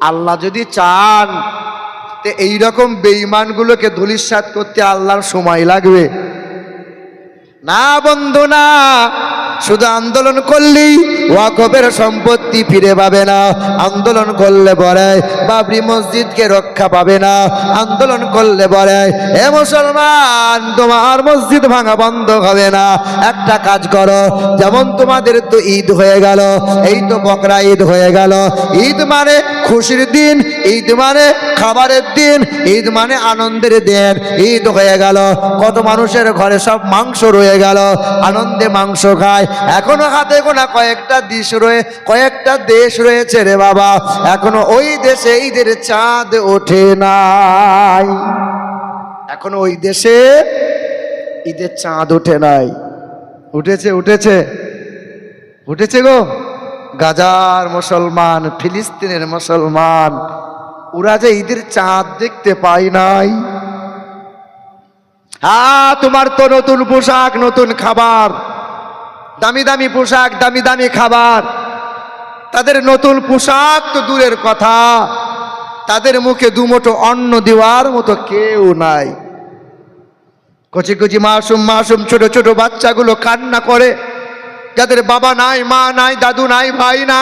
আল্লাহ যদি চান তে এইরকম বেঈমানগুলোকে ধূলিসাৎ করতে আল্লাহর সময় লাগবে না বন্ধু না। শুধু আন্দোলন করলেই ওয়াকফের সম্পত্তি ফিরে পাবে না, আন্দোলন করলে পরে বাবরি মসজিদকে রক্ষা পাবে না, আন্দোলন করলে পরে এ মুসলমান তোমার মসজিদ ভাঙা বন্ধ হবে না। একটা কাজ করো, যেমন তোমাদের তো ঈদ হয়ে গেল, এই তো বকরা ঈদ হয়ে গেল, ঈদ মানে খুশির দিন, ঈদ মানে খাবারের দিন, ঈদ মানে আনন্দের দিন। ঈদ হয়ে গেল, কত মানুষের ঘরে সব মাংস রয়ে গেল, আনন্দে মাংস খায়। এখনো হাতে গোনা কয়েকটা দেশ রয়েছে রে বাবা, এখনো ওই দেশে ঈদের চাঁদ ওঠে নাই, এখনো ওই দেশে ঈদের চাঁদ ওঠে নাই। উঠেছে উঠেছে উঠেছে গো। গাজার মুসলমান, ফিলিস্তিনের মুসলমান, ওরা যে ঈদের চাঁদ দেখতে পায় নাই। হ্যাঁ, তোমার তো নতুন পোশাক, নতুন খাবার, দামি দামি পোশাক, দামি দামি খাবার, তাদের নতুন পোশাক তো দূরের কথা, তাদের মুখে দুমুঠো অন্ন দেওয়ার মতো কেউ নাই। কচি কচি মাসুম মাসুম ছোট ছোট বাচ্চাগুলো কান্না করে, যাদের বাবা নাই, মা নাই, দাদু নাই, ভাই নাই।